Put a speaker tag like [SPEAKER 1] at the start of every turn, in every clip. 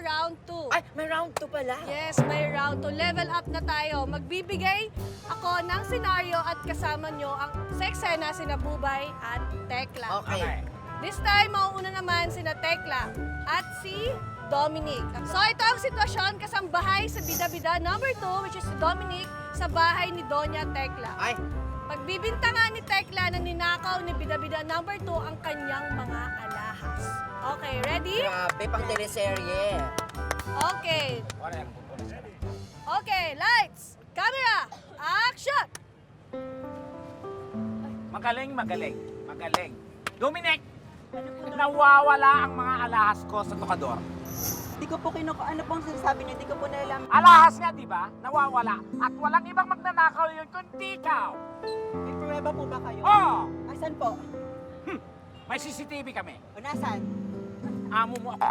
[SPEAKER 1] round 2.
[SPEAKER 2] Ay, may round 2 pala.
[SPEAKER 1] Yes, may round 2. Level up na tayo. Magbibigay ako ng senaryo at kasama nyo ang sa eksena sina Bubay at Tekla.
[SPEAKER 2] Okay.
[SPEAKER 1] This time, mauuna naman sina Tekla at si Dominic. So ito ang sitwasyon kasambahay sa bida-bida number 2, which is si Dominic sa bahay ni Doña Tekla.
[SPEAKER 2] Ay,
[SPEAKER 1] Pagbibintangan ni Tekla na ninakaw ni bida-bida number 2 ang kanyang mga alahas. Okay, ready?
[SPEAKER 2] grabe, pang teleserye.
[SPEAKER 1] Okay. Okay, lights, camera, action!
[SPEAKER 3] Magaling, magaling, magaling. Dominic, nawawala ang mga alahas ko sa tukador.
[SPEAKER 4] Di ko po ano pong sinasabi niyo, di ko po nalaman.
[SPEAKER 3] Alahas nga, di ba? Nawawala. At walang ibang magnanakaw yun kundi ikaw.
[SPEAKER 4] May pruweba po ba kayo?
[SPEAKER 3] Oh!
[SPEAKER 4] Asan po?
[SPEAKER 3] May CCTV kami.
[SPEAKER 4] O nasan?
[SPEAKER 3] Amo mo ako.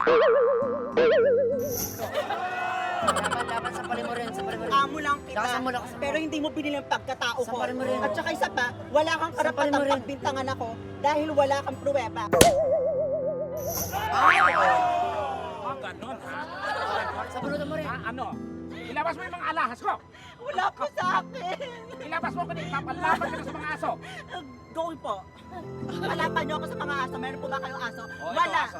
[SPEAKER 2] Laban, sampalin mo rin, sampalin mo rin.
[SPEAKER 4] Amo lang kita.
[SPEAKER 2] Lakasan mo, lakasan mo.
[SPEAKER 4] Pero hindi mo binili ang pagkatao ko.
[SPEAKER 2] Sampalin mo rin.
[SPEAKER 4] At saka isa pa, wala kang
[SPEAKER 2] Sampalin mo
[SPEAKER 4] karapatang
[SPEAKER 2] rin.
[SPEAKER 4] pagbintangan ako dahil wala kang pruweba.
[SPEAKER 2] Ay,
[SPEAKER 3] Oh, ganun, ha?
[SPEAKER 2] sabunutan mo rin.
[SPEAKER 3] Ha? Ano? Ilabas mo yung mga alahas ko.
[SPEAKER 4] Wala po sa akin.
[SPEAKER 3] Ilabas mo kanina. Papalaban ka na sa mga aso.
[SPEAKER 4] Going po. Palapan niyo ako sa mga aso. Meron po ba kayong aso?
[SPEAKER 3] Oh, ito,
[SPEAKER 4] Wala.
[SPEAKER 3] aso.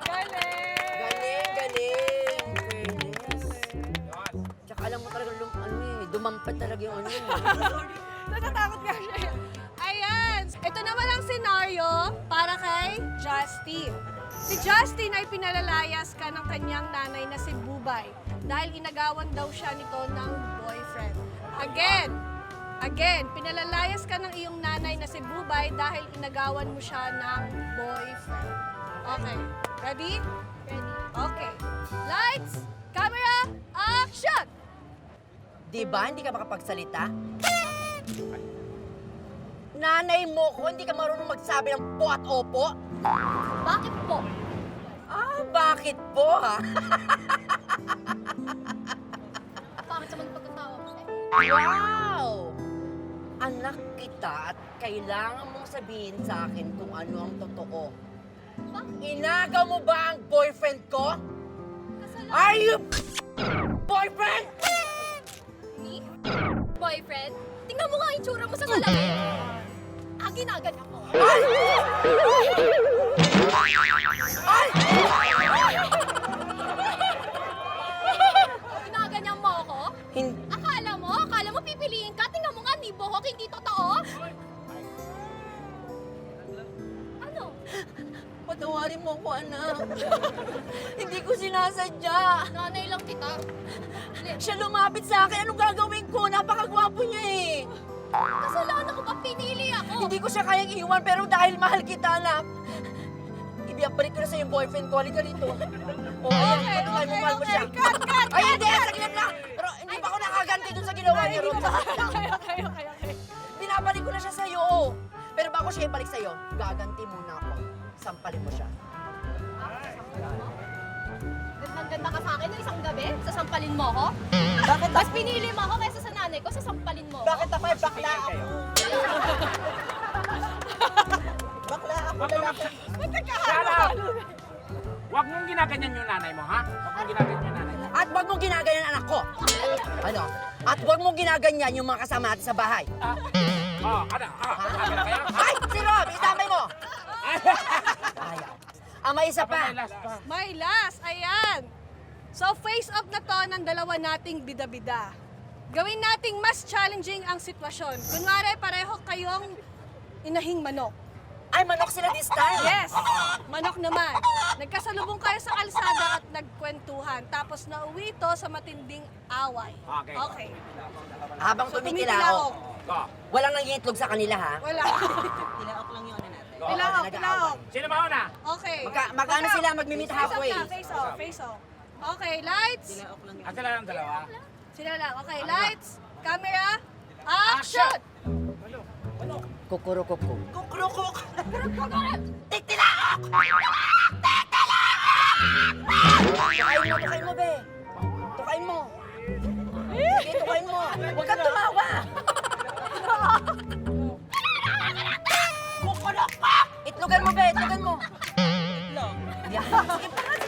[SPEAKER 1] Galing!
[SPEAKER 2] Galing. Fairness.
[SPEAKER 3] Yun.
[SPEAKER 2] Tsaka alam mo talaga, dumampad talaga yung ano yun.
[SPEAKER 1] Natatakot nga siya. Ayan! Ito naman ang senaryo para kay Justin. Si Justin ay pinalalayas ka ng kanyang nanay na si Bubay dahil inagawan daw siya nito ng boyfriend. Again, pinalalayas ka ng iyong nanay na si Bubay dahil inagawan mo siya ng boyfriend. Okay. Ready? Ready. Okay. Lights, camera, action!
[SPEAKER 2] Di ba, hindi ka makapagsalita? Nanay mo ko, hindi ka marunong magsabi ng po at opo?
[SPEAKER 1] Bakit po?
[SPEAKER 2] Ah, bakit po ha?
[SPEAKER 1] Bakit sa magpagkatawa mo?
[SPEAKER 2] Wow! Anak kita at kailangan mong sabihin sa akin kung ano ang totoo. Inagaw mo ba ang boyfriend ko? Are you boyfriend?
[SPEAKER 5] Ni? Boyfriend? Tingnan mo nga yung tsura mo sa salamin. Ah, ginaganyan mo.
[SPEAKER 2] Ay!
[SPEAKER 5] Ginaganyan mo ako?
[SPEAKER 2] Hindi.
[SPEAKER 5] Akala mo pipiliin ka? Tingnan mo nga, ni Bohok, hindi totoo. Ano?
[SPEAKER 2] Patawarin mo ko, anak. Hindi ko sinasadya.
[SPEAKER 5] Nanay lang kita.
[SPEAKER 2] Siya lumapit sa akin. Anong gagawin ko? Napakagwapo niya eh.
[SPEAKER 5] Kasalanan ko ba pinili ako?
[SPEAKER 2] Hindi ko siya kayang iwan, pero dahil mahal kita, anak, ibabalik ko na sa yung boyfriend ko. Halika dito. Oh,
[SPEAKER 1] Okay,
[SPEAKER 2] ayan,
[SPEAKER 1] okay,
[SPEAKER 2] mahal mo siya.
[SPEAKER 1] Cut!
[SPEAKER 2] Ay, hindi! Saglit lang! Pero hindi pa ako nakaganti dun sa ginawa niya, Rosa.
[SPEAKER 1] Okay.
[SPEAKER 2] Binabalik ko na siya sa'yo. Pero bago siya ibalik sa'yo, gaganti muna ako. Sampalin mo siya.
[SPEAKER 5] Gandang-ganda ka sa akin no, isang gabi? Sasampalin mo ako?
[SPEAKER 4] Bakit
[SPEAKER 5] Mas pinili mo ako kaysa sa nanay ko, sasampalin mo ako.
[SPEAKER 4] Bakit ako ay bakla ako? Bakla ako, lalaki.
[SPEAKER 3] Shut up! Huwag mong ginaganyan yung nanay mo, ha? Huwag mong ginaganyan yung nanay mo.
[SPEAKER 2] At huwag mong ginaganyan anak ko. Ano? At huwag mong ginaganyan yung mga kasama natin sa bahay.
[SPEAKER 3] Oh, ano? Kaya?
[SPEAKER 2] Ay! Si Rob! Isamay mo! Ayaw. May isa pa.
[SPEAKER 3] May last pa.
[SPEAKER 1] May last, ayan. So face up na to ng dalawa nating bida-bida. Gawin nating mas challenging ang sitwasyon. Kunwari, pareho kayong inahing manok.
[SPEAKER 2] Ay, manok sila this time.
[SPEAKER 1] Yes, manok naman. Nagkasalubong kayo sa kalsada at nagkwentuhan. Tapos nauwi ito sa matinding away.
[SPEAKER 3] Okay.
[SPEAKER 1] Okay.
[SPEAKER 2] Habang
[SPEAKER 1] So,
[SPEAKER 2] tumitilaok.
[SPEAKER 3] Go.
[SPEAKER 2] Walang nangiitlog sa kanila, ha?
[SPEAKER 1] Wala.
[SPEAKER 4] Tilaok lang yun natin.
[SPEAKER 3] Go.
[SPEAKER 1] Tilaok.
[SPEAKER 3] Sino ba una?
[SPEAKER 1] Okay.
[SPEAKER 2] Magkano sila magmi-meet halfway?
[SPEAKER 1] Face off. Okay, lights.
[SPEAKER 4] Tilaok lang yun.
[SPEAKER 3] At sila lang dalawa.
[SPEAKER 1] Sila lang. Okay, lights, camera, action!
[SPEAKER 2] Kukurukukuk.
[SPEAKER 4] Kukrukuk!
[SPEAKER 2] Titilaok! Tukain mo, be. Tukain mo. Sige, tukain mo. Huwag kang tumawa. Kukurukuk! Itlogan mo, be. Itlogan mo.
[SPEAKER 4] Itlog.
[SPEAKER 2] Sige, pangat